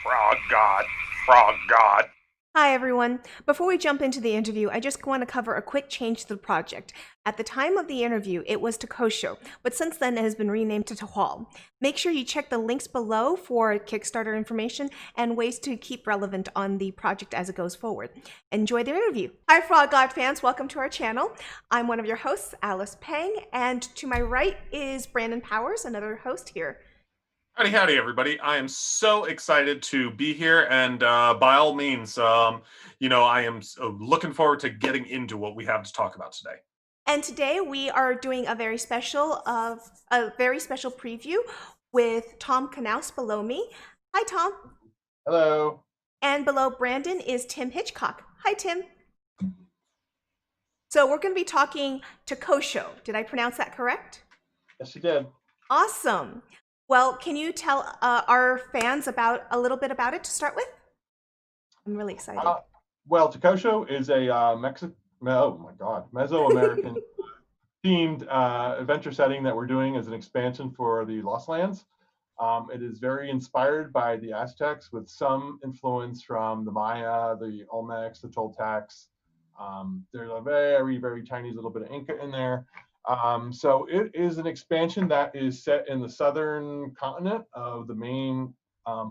Frog God, Frog God. Hi, everyone. Before we jump into the interview, I just want to cover a quick change to the project. At the time of the interview, it was Takosho, but since then it has been renamed to Tehuatl. Make sure you check the links below for Kickstarter information and ways to keep relevant on the project as it goes forward. Enjoy the interview. Hi, Frog God fans. Welcome to our channel. I'm one of your hosts, Alice Pang, and to my right is Brandon Powers, another host here. Howdy, everybody. I am so excited to be here, and by all means, I am looking forward to getting into what we have to talk about today. And today we are doing a very special preview with Tom Knauss below me. Hi, Tom. Hello. And below Brandon is Tim Hitchcock. Hi, Tim. So we're going to be talking Takosho. Did I pronounce that correct? Yes, you did. Awesome. Well, can you tell our fans a little bit about it to start with? I'm really excited. Well, Takosho is a Mesoamerican themed adventure setting that we're doing as an expansion for the Lost Lands. It is very inspired by the Aztecs with some influence from the Maya, the Olmecs, the Toltecs. There's a very, very tiny little bit of Inca in there. So it is an expansion that is set in the southern continent of the main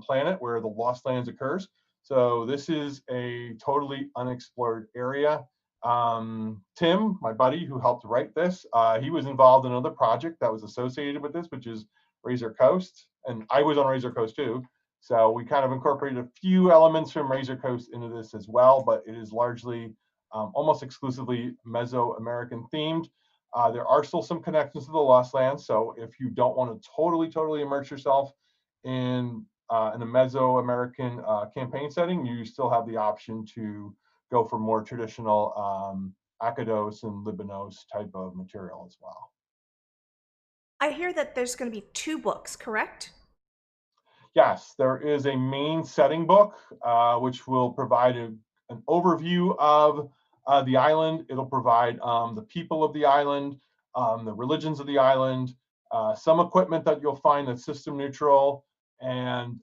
planet where the Lost Lands occurs. So this is a totally unexplored area. Tim, my buddy who helped write this, he was involved in another project that was associated with this, which is Razer Coast. And I was on Razer Coast too. So we kind of incorporated a few elements from Razer Coast into this as well, but it is largely almost exclusively Mesoamerican themed. There are still some connections to the Lost Lands, so if you don't want to totally immerse yourself in a Mesoamerican campaign setting, you still have the option to go for more traditional Akados and Libanos type of material as well. I hear that there's going to be 2 books, correct? Yes, there is a main setting book, which will provide an overview of the island. It'll provide the people of the island, the religions of the island, some equipment that you'll find that's system neutral, and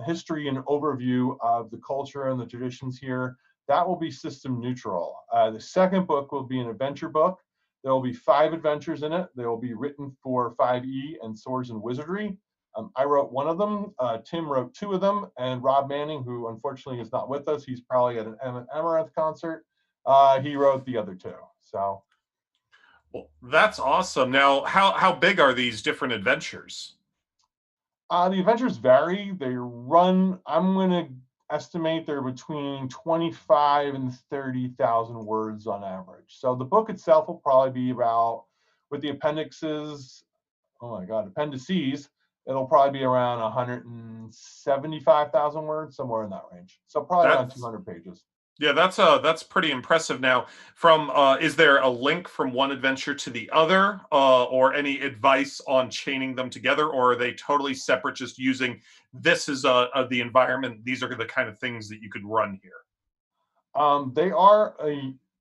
history and overview of the culture and the traditions here. That will be system neutral. The second book will be an adventure book. There will be 5 adventures in it. They will be written for 5e and Swords and Wizardry. I wrote one of them, Tim wrote 2 of them, and Rob Manning, who unfortunately is not with us, he's probably at an Amaranth concert, he wrote the other 2. So, well, that's awesome. Now, how big are these different adventures? The adventures vary. They run, I'm going to estimate they're between 25 and 30,000 words on average. So the book itself will probably be about, with the appendices, appendices, it'll probably be around 175,000 words, somewhere in that range. So probably around 200 pages. Yeah, that's pretty impressive. Now, is there a link from one adventure to the other, or any advice on chaining them together, or are they totally separate? Just using this as the environment. These are the kind of things that you could run here. They are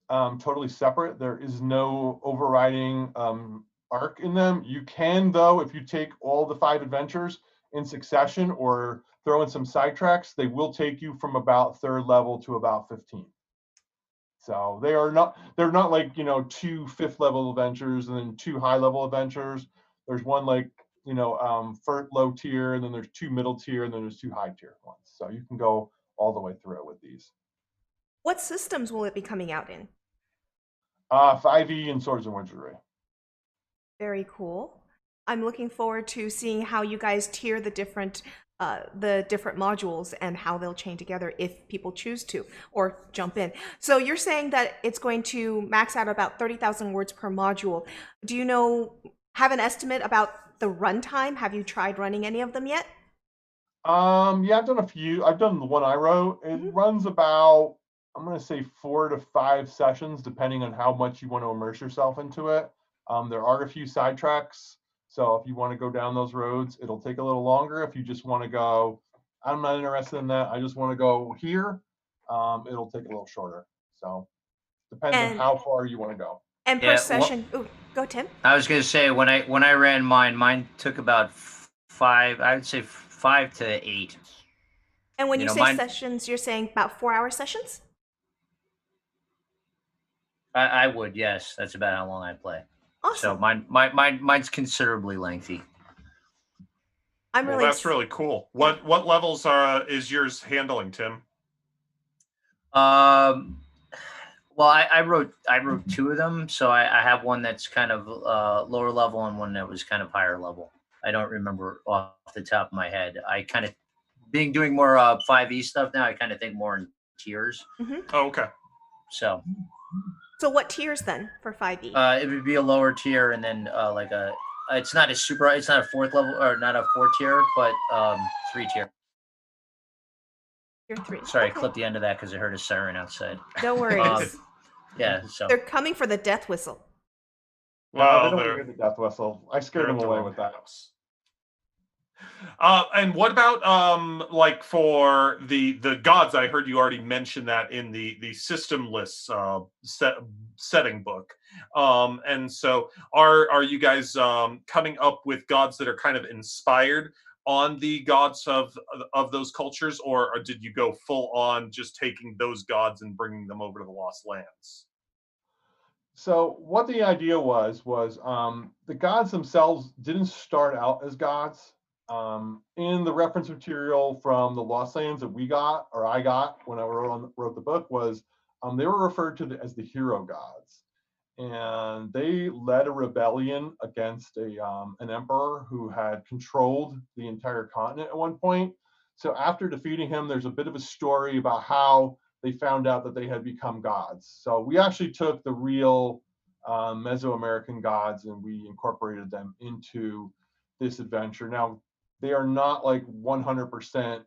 totally separate. There is no overriding arc in them. You can, though, if you take all the 5 adventures in succession or throw in some sidetracks, they will take you from about 3rd level to about 15. So they're not like, 2 5th level adventures and then 2 high level adventures. There's one like, first low tier, and then there's 2 middle tier, and then there's 2 high tier ones. So you can go all the way through it with these. What systems will it be coming out in? 5e and Swords and Wizardry. Very cool. I'm looking forward to seeing how you guys tier the different modules and how they'll chain together if people choose to or jump in. So you're saying that it's going to max out about 30,000 words per module. Do you have an estimate about the runtime? Have you tried running any of them yet? Yeah, I've done a few. I've done the one I wrote. It runs about, I'm going to say 4 to 5 sessions, depending on how much you want to immerse yourself into it. There are a few sidetracks. So if you want to go down those roads, it'll take a little longer. If you just want to go, I'm not interested in that, I just want to go here, it'll take a little shorter. So depends on how far you want to go. And per session, go Tim. I was going to say, when I ran mine took about 5, I would say 5 to 8. And when you say mine, sessions, you're saying about 4-hour sessions? I would, yes. That's about how long I play. So Awesome. mine's considerably lengthy. I'm Well, really that's really cool. What levels is yours handling, Tim? Well, I wrote 2 of them, so I have one that's kind of lower level and one that was kind of higher level. I don't remember off the top of my head. I kind of doing more 5e stuff now. I kind of think more in tiers. Oh, okay. So what tiers then for 5e? it would be a lower tier, and then like a it's not a 4th level or not a 4 tier, but 3 tier. Tier 3. Sorry, Okay. I clipped the end of that because I heard a siren outside. No worries. Yeah, so They're coming for the death whistle. No, they don't want to hear the death whistle. I scared them away with that. And what about like for the gods? I heard you already mention that in the system lists setting book. And so are you guys coming up with gods that are kind of inspired on the gods of those cultures, or did you go full on just taking those gods and bringing them over to the Lost Lands? So what the idea was the gods themselves didn't start out as gods. In the reference material from the Lost Lands that we got, or I got when I wrote the book, was they were referred to as the hero gods, and they led a rebellion against an emperor who had controlled the entire continent at one point. So after defeating him, there's a bit of a story about how they found out that they had become gods. So we actually took the real Mesoamerican gods and we incorporated them into this adventure. Now, they are not like 100%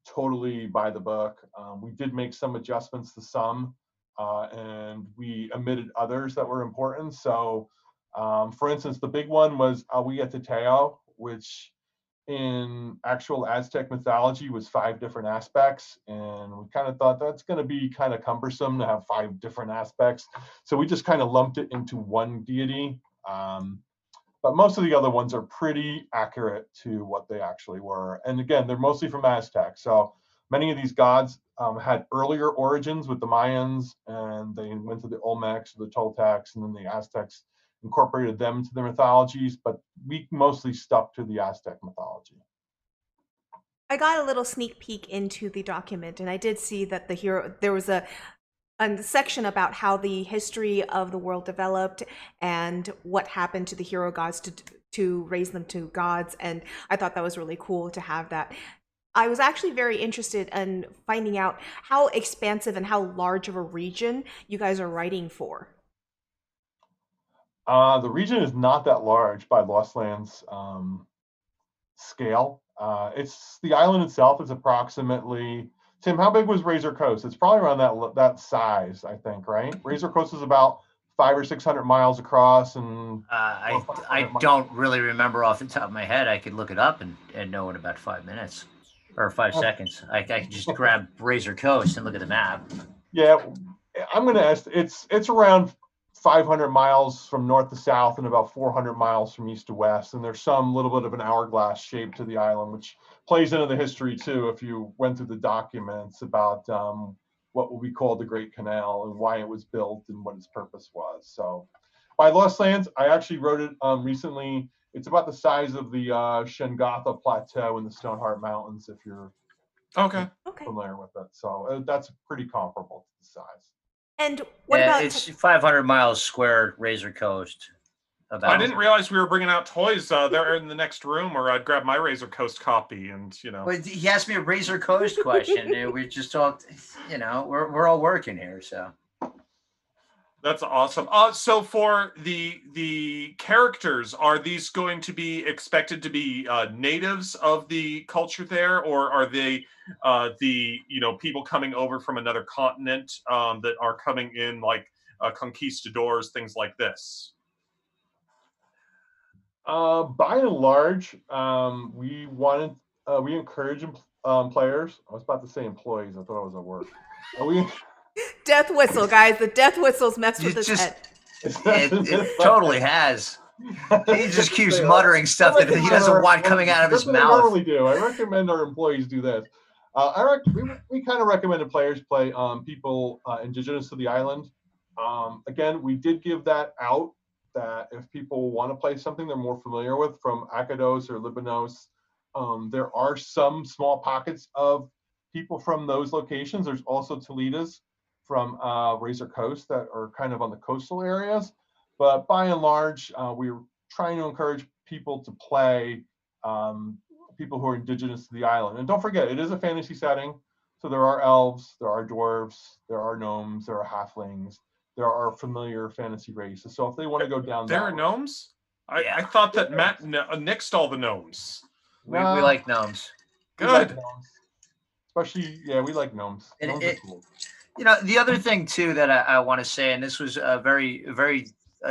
totally by the book. We did make some adjustments to some, and we omitted others that were important. So, for instance, the big one was we get to Teo, which in actual Aztec mythology was 5 different aspects, and we kind of thought that's going to be kind of cumbersome to have 5 different aspects, so we just kind of lumped it into one deity. But most of the other ones are pretty accurate to what they actually were, and again, they're mostly from Aztec. So many of these gods had earlier origins with the Mayans, and they went to the Olmecs, the Toltecs, and then the Aztecs incorporated them into their mythologies, but we mostly stuck to the Aztec mythology. I got a little sneak peek into the document, and I did see that there was a section about how the history of the world developed and what happened to the hero gods to raise them to gods, and I thought that was really cool to have that. I was actually very interested in finding out how expansive and how large of a region you guys are writing for. The region is not that large by Lost Lands scale. It's the island itself is approximately, Tim, how big was Razor Coast? It's probably around that size, I think, right? Razor Coast is about 500 or 600 miles across, and I don't really remember off the top of my head. I could look it up and know in about 5 minutes or 5 seconds. I could just grab Razor Coast and look at the map. Yeah, I'm going to estimate it's around 500 miles from north to south and about 400 miles from east to west. And there's some little bit of an hourglass shape to the island, which plays into the history too. If you went through the documents about what will be called the Great Canal and why it was built and what its purpose was. So by Lost Lands, I actually wrote it recently. It's about the size of the Shengatha Plateau in the Stoneheart Mountains, if you're familiar with it. So that's pretty comparable to the size. And what about it's 500 miles square, Razor Coast. I didn't realize we were bringing out toys. They're in the next room, or I'd grab my Razor Coast copy, and Well, he asked me a Razor Coast question. And we just talked. We're all working here, so. That's awesome. So for the characters, are these going to be expected to be natives of the culture there, or are they the people coming over from another continent that are coming in, like conquistadors, things like this? By and large, we encourage players. I was about to say employees. I thought I was at work. Death whistle, guys. The death whistle's messed with his head. It totally has. He just keeps muttering stuff that he doesn't want coming out of his mouth. I normally do. I recommend our employees do this. We kind of recommended players play people indigenous to the island. Again, we did give that out, that if people want to play something they're more familiar with from Akados or Libanos, there are some small pockets of people from those locations. There's also Toledo's from Razor Coast that are kind of on the coastal areas. But by and large, we're trying to encourage people to play people who are indigenous to the island. And don't forget, it is a fantasy setting. So there are elves, there are dwarves, there are gnomes, there are halflings, there are familiar fantasy races. So if they want to go down there that are road, gnomes. Yeah. I thought that Matt nixed all the gnomes. We Nah, like gnomes. we like Good. gnomes. Especially, yeah, we like gnomes. And Gnomes are cool. You know, the other thing too that I want to say, and this was a very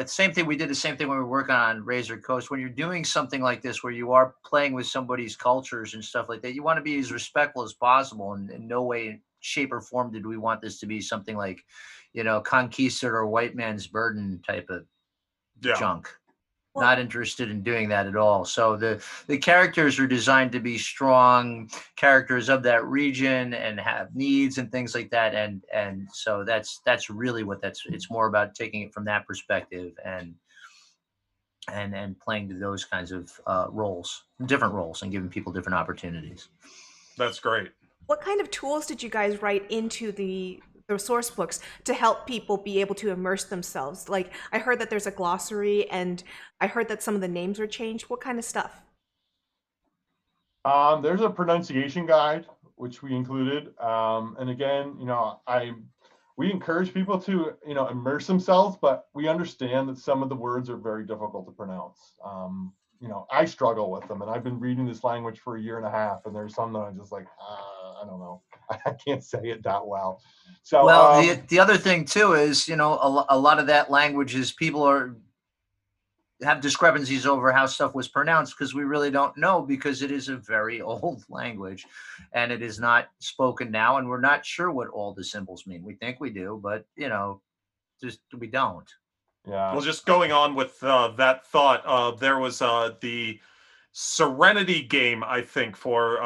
same thing. We did the same thing when we were working on Razor Coast. When you're doing something like this, where you are playing with somebody's cultures and stuff like that, you want to be as respectful as possible. And in no way, shape, or form did we want this to be something like, you know, conquistador or white man's burden type of Yeah. junk. Well- Not interested in doing that at all. So the characters are designed to be strong characters of that region and have needs and things like that. And so that's really what it's more about, taking it from that perspective and playing to those kinds of different roles, and giving people different opportunities. That's great. What kind of tools did you guys write into the source books to help people be able to immerse themselves? Like, I heard that there's a glossary, and I heard that some of the names are changed. What kind of stuff? There's a pronunciation guide which we included, and again, we encourage people to immerse themselves, but we understand that some of the words are very difficult to pronounce. I struggle with them, and I've been reading this language for a year and a half, and there's some that I'm just like, I don't know, I can't say it that well. So, well, the other thing too is, a lot of that language is people have discrepancies over how stuff was pronounced, because we really don't know, because it is a very old language and it is not spoken now, and we're not sure what all the symbols mean. We think we do, but just we don't. yeah. Well, just going on with that thought, there was the Serenity game, I think, for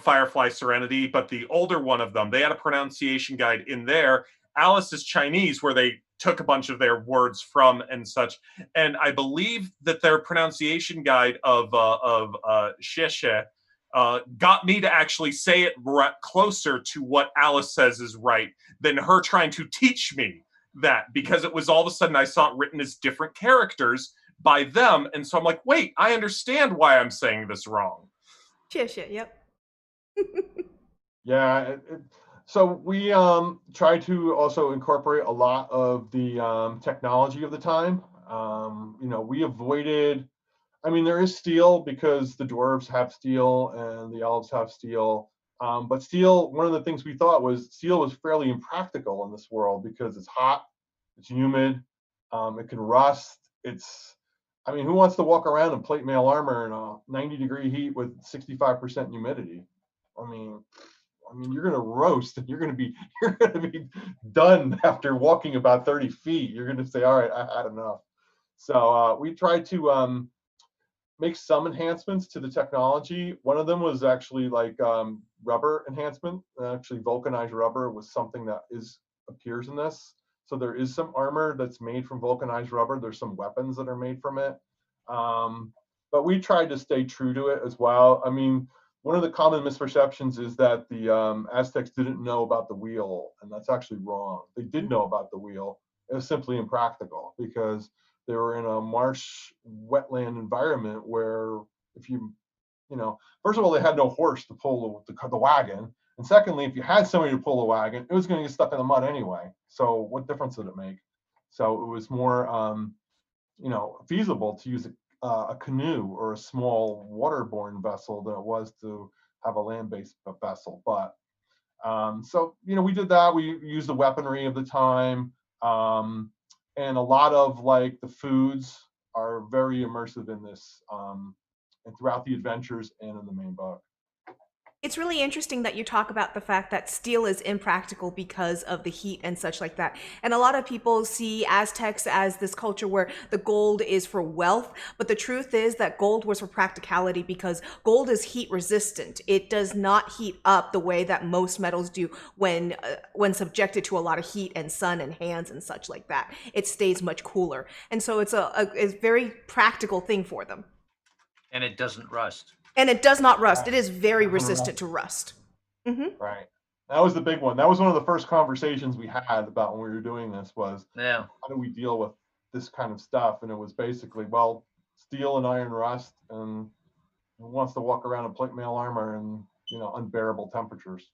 Firefly Serenity, but the older one of them, they had a pronunciation guide in there. Alice is Chinese, where they took a bunch of their words from and such, and I believe that their pronunciation guide of Sheshe got me to actually say it closer to what Alice says is right than her trying to teach me that, because it was all of a sudden I saw it written as different characters by them, and so I'm like, wait, I understand why I'm saying this wrong. Shit, yep. Yeah, so we try to also incorporate a lot of the technology of the time. We avoided, there is steel because the dwarves have steel and the elves have steel. But steel, one of the things we thought was steel was fairly impractical in this world because it's hot, it's humid, it can rust. Who wants to walk around in plate mail armor in a 90-degree heat with 65% humidity? You're gonna roast, and you're gonna be done after walking about 30 feet. You're gonna say, all right, I had enough. So we tried to make some enhancements to the technology. One of them was actually like rubber enhancement. Actually, vulcanized rubber was something that appears in this. So there is some armor that's made from vulcanized rubber. There's some weapons that are made from it. But we tried to stay true to it as well. One of the common misperceptions is that the Aztecs didn't know about the wheel, and that's actually wrong. They did know about the wheel. It was simply impractical because they were in a marsh wetland environment where first of all, they had no horse to pull the wagon. And secondly, if you had somebody to pull the wagon, it was going to get stuck in the mud anyway. So what difference did it make? So it was more, feasible to use a canoe or a small waterborne vessel than it was to have a land-based vessel. But we did that. We used the weaponry of the time. And a lot of the foods are very immersive in this, and throughout the adventures and in the main book. It's really interesting that you talk about the fact that steel is impractical because of the heat and such like that. And a lot of people see Aztecs as this culture where the gold is for wealth, but the truth is that gold was for practicality because gold is heat resistant. It does not heat up the way that most metals do when subjected to a lot of heat and sun and hands and such like that. It stays much cooler. And so it's a very practical thing for them. And it doesn't rust. And it does not rust. Right. It is very Doesn't rust. resistant to rust. Right. That was the big one. That was one of the first conversations we had about when we were doing this was, Yeah. how do we deal with this kind of stuff? And it was basically, well, steel and iron rust, and who wants to walk around in plate mail armor and, unbearable temperatures.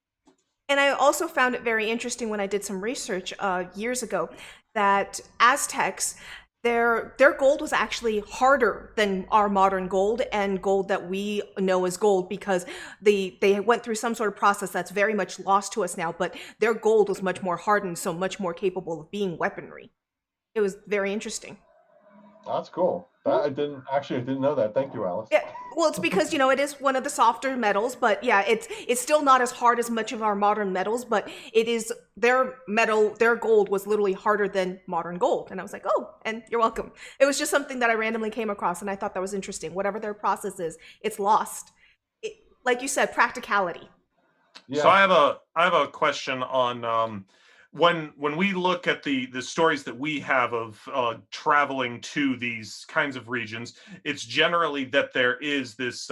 And I also found it very interesting when I did some research years ago that Aztecs, their gold was actually harder than our modern gold and gold that we know as gold because they went through some sort of process that's very much lost to us now, but their gold was much more hardened, so much more capable of being weaponry. It was very interesting. That's cool. I didn't know that. Thank you, Alice. Yeah, well, it's because it is one of the softer metals, but yeah, it's still not as hard as much of our modern metals, but it is their gold was literally harder than modern gold, and I was like, oh, and you're welcome. It was just something that I randomly came across, and I thought that was interesting. Whatever their process is, it's lost. Like you said, practicality. Yeah. So I have a question on when we look at the stories that we have of traveling to these kinds of regions, it's generally that there is this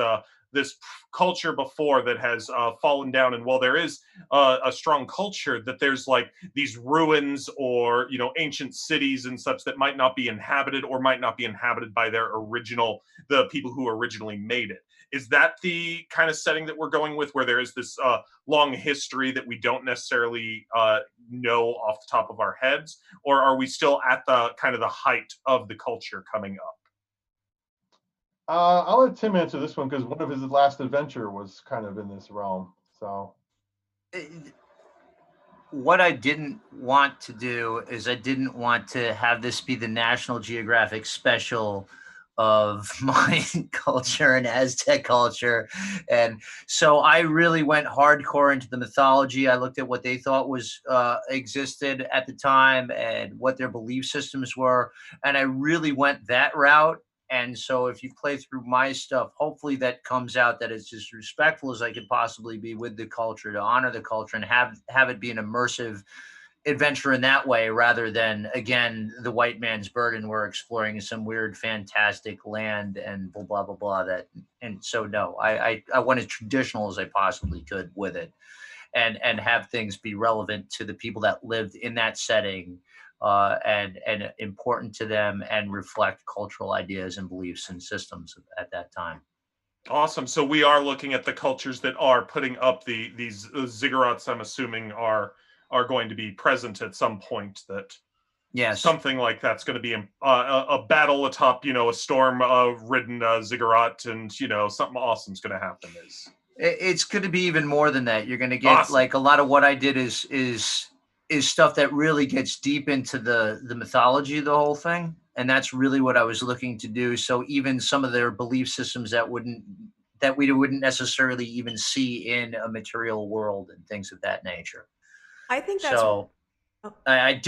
culture before that has fallen down, and while there is a strong culture, that there's like these ruins or ancient cities and such that might not be inhabited or might not be inhabited by the people who originally made it. Is that the kind of setting that we're going with, where there is this long history that we don't necessarily know off the top of our heads, or are we still at the kind of the height of the culture coming up? I'll let Tim answer this one because one of his last adventure was kind of in this realm. So What I didn't want to do is I didn't want to have this be the National Geographic special of Mayan culture and Aztec culture. And so I really went hardcore into the mythology. I looked at what they thought was existed at the time and what their belief systems were. And I really went that route. And so if you play through my stuff, hopefully that comes out that it's as respectful as I could possibly be with the culture, to honor the culture and have it be an immersive adventure in that way, rather than, again, the white man's burden. We're exploring some weird fantastic land and blah blah blah blah. And so no, I went as traditional as I possibly could with it, and have things be relevant to the people that lived in that setting, and important to them, and reflect cultural ideas and beliefs and systems at that time. Awesome. So we are looking at the cultures that are putting up these ziggurats. I'm assuming are going to be present at some point. That Yes. something like that's going to be a battle atop a storm ridden ziggurat, and something awesome's going to happen. It's going to be even more than that. You're going to get Awesome. like a lot of what I did is stuff that really gets deep into the mythology of the whole thing, and that's really what I was looking to do. So even some of their belief systems that we wouldn't necessarily even see in a material world and things of that nature. I think that's So oh. I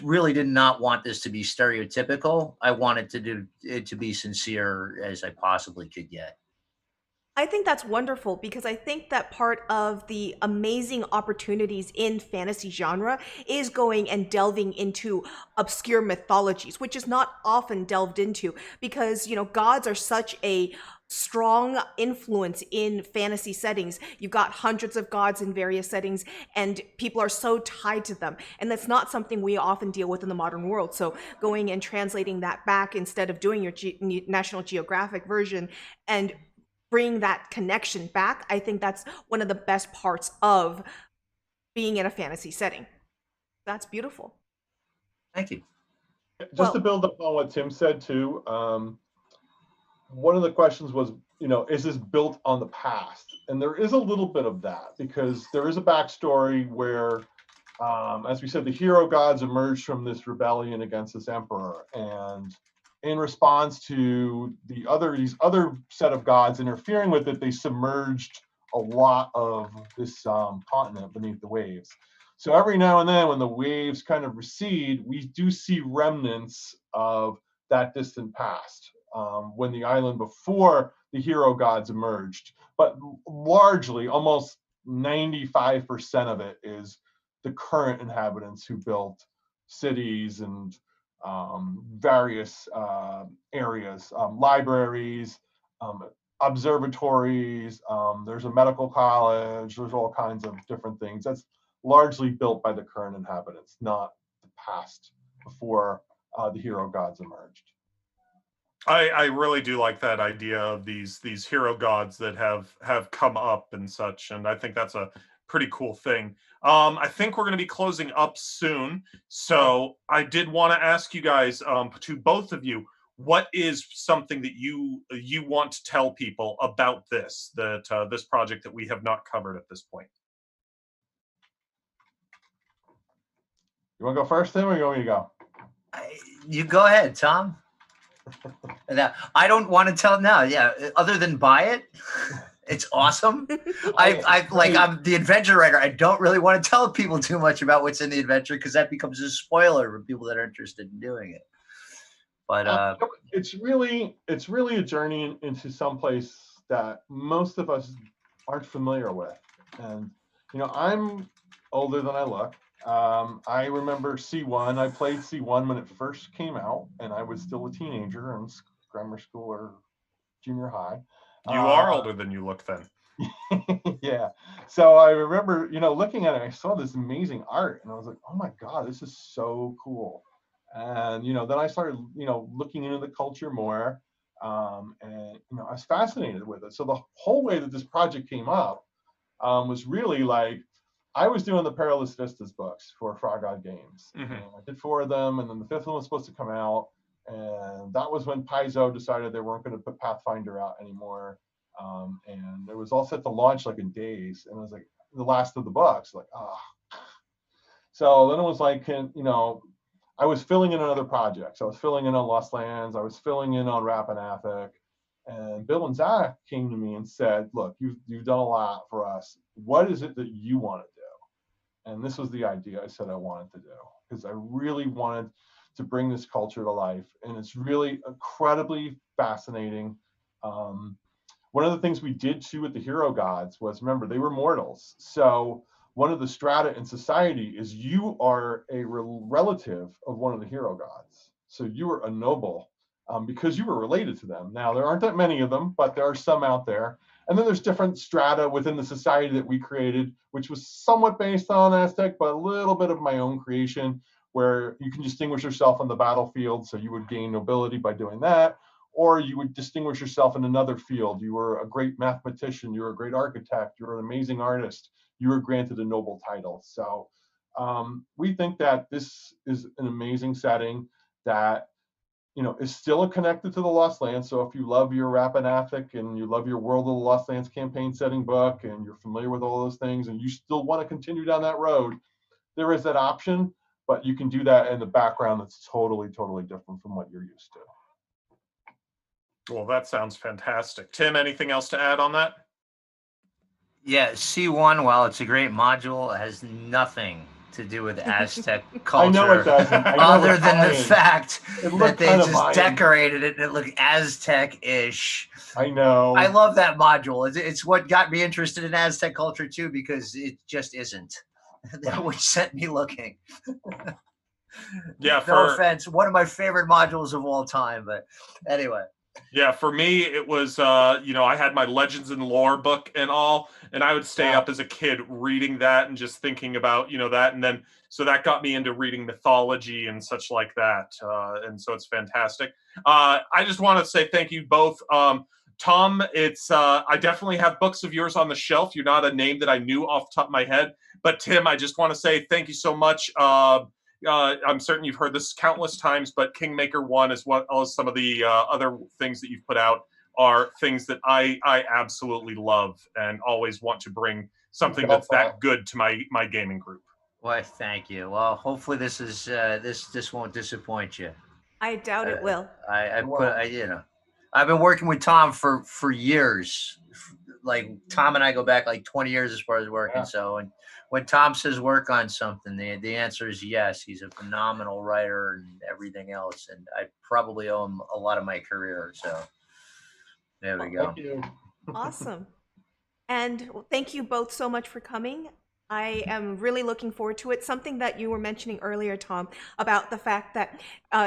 really did not want this to be stereotypical. I wanted to do it to be sincere as I possibly could get. I think that's wonderful because I think that part of the amazing opportunities in fantasy genre is going and delving into obscure mythologies, which is not often delved into because, gods are such a strong influence in fantasy settings. You've got hundreds of gods in various settings and people are so tied to them. And that's not something we often deal with in the modern world. So going and translating that back instead of doing your National Geographic version and bring that connection back, I think that's one of the best parts of being in a fantasy setting. That's beautiful. Thank you. Just to build up on what Tim said too, one of the questions was, is this built on the past? And there is a little bit of that because there is a backstory where, as we said, the hero gods emerged from this rebellion against this emperor, and in response to these other set of gods interfering with it, they submerged a lot of this continent beneath the waves. So every now and then when the waves kind of recede, we do see remnants of that distant past, when the island before the hero gods emerged. But largely, almost 95% of it is the current inhabitants who built cities and various areas, libraries, observatories, there's a medical college, there's all kinds of different things. That's largely built by the current inhabitants, not the past before the hero gods emerged. I really do like that idea of these hero gods that have come up and such, and I think that's a pretty cool thing. I think we're going to be closing up soon, so I did want to ask you guys, to both of you, what is something that you want to tell people about this this project that we have not covered at this point? You want to go first, Tim, or you want me to go? You go ahead, Tom. I don't want to tell now. Yeah, other than buy it, it's awesome. I'm the adventure writer. I don't really want to tell people too much about what's in the adventure because that becomes a spoiler for people that are interested in doing it. But it's really a journey into some place that most of us aren't familiar with. And I'm older than I look. I remember C1. I played C1 when it first came out, and I was still a teenager in grammar school or junior high. You are older than you look then. Yeah. So I remember, looking at it, I saw this amazing art, and I was like, oh my God, this is so cool. And, then I started, looking into the culture more, and, I was fascinated with it. So the whole way that this project came up was really like, I was doing the Perilous Vistas books for Frog God Games. Mm-hmm. And I did 4 of them, and then the 5th one was supposed to come out. And that was when Paizo decided they weren't going to put Pathfinder out anymore. And it was all set to launch like in days. And it was like the last of the books, like, So then it was like, I was filling in on other projects. I was filling in on Lost Lands. I was filling in on Rappahatnock. And Bill and Zach came to me and said, look, you've done a lot for us. What is it that you want to do? And this was the idea I said I wanted to do, because I really wanted to bring this culture to life. And it's really incredibly fascinating. One of the things we did too with the hero gods was, remember, they were mortals. So one of the strata in society is you are a relative of one of the hero gods. So you are a noble because you were related to them. Now, there aren't that many of them, but there are some out there. And then there's different strata within the society that we created, which was somewhat based on Aztec, but a little bit of my own creation, where you can distinguish yourself on the battlefield. So you would gain nobility by doing that, or you would distinguish yourself in another field. You were a great mathematician, you were a great architect, you were an amazing artist, you were granted a noble title. So we think that this is an amazing setting that is still connected to the Lost Lands. So if you love your Rappahatnock and you love your World of the Lost Lands campaign setting book, and you're familiar with all those things, and you still want to continue down that road, there is that option, but you can do that in the background that's totally, totally different from what you're used to. Well, that sounds fantastic. Tim, anything else to add on that? Yeah, C1, while it's a great module, it has nothing to do with Aztec culture. I know it doesn't. Other than the fact that they just Mayan. Decorated it and it looked Aztec-ish. I know. I love that module. It's what got me interested in Aztec culture too, because it just isn't. Which sent me looking. Yeah, no offense. One of my favorite modules of all time, but anyway. Yeah, for me, it was, I had my Legends and Lore book and all, and I would stay up as a kid reading that and just thinking about, that. And then, so that got me into reading mythology and such like that. And so it's fantastic. I just want to say thank you both. Tom, I definitely have books of yours on the shelf. You're not a name that I knew off the top of my head. But Tim, I just want to say thank you so much. I'm certain you've heard this countless times, but Kingmaker 1, as well as some of the other things that you've put out, are things that I absolutely love and always want to bring something that's that good to my gaming group. Well, thank you. Well, hopefully this is this won't disappoint you. I doubt it will. I've been working with Tom for years, like Tom and I go back like 20 years as far as working. Yeah. So, and when Tom says work on something, the answer is yes. He's a phenomenal writer and everything else, and I probably owe him a lot of my career. So there we go. Thank you. Awesome. And thank you both so much for coming. I am really looking forward to it. Something that you were mentioning earlier, Tom, about the fact that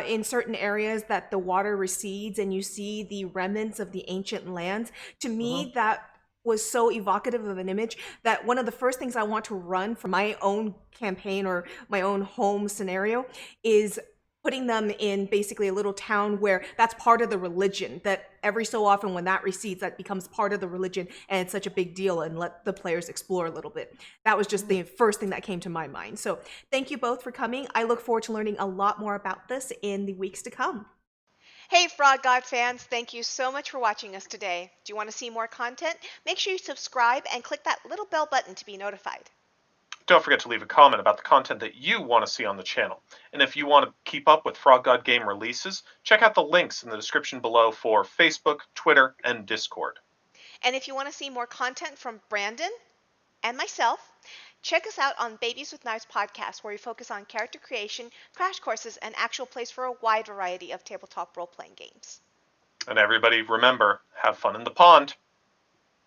in certain areas that the water recedes and you see the remnants of the ancient lands. To me, that was so evocative of an image that one of the first things I want to run for my own campaign or my own home scenario is putting them in basically a little town where that's part of the religion, that every so often when that recedes, that becomes part of the religion and it's such a big deal, and let the players explore a little bit. That was just the first thing that came to my mind. So thank you both for coming. I look forward to learning a lot more about this in the weeks to come. Hey Frog God fans, thank you so much for watching us today. Do you want to see more content? Make sure you subscribe and click that little bell button to be notified. Don't forget to leave a comment about the content that you want to see on the channel. And if you want to keep up with Frog God Game releases, check out the links in the description below for Facebook, Twitter, and Discord. And if you want to see more content from Brandon and myself, check us out on Babies with Knives podcast, where we focus on character creation, crash courses, and actual plays for a wide variety of tabletop role-playing games. And everybody, remember, have fun in the pond.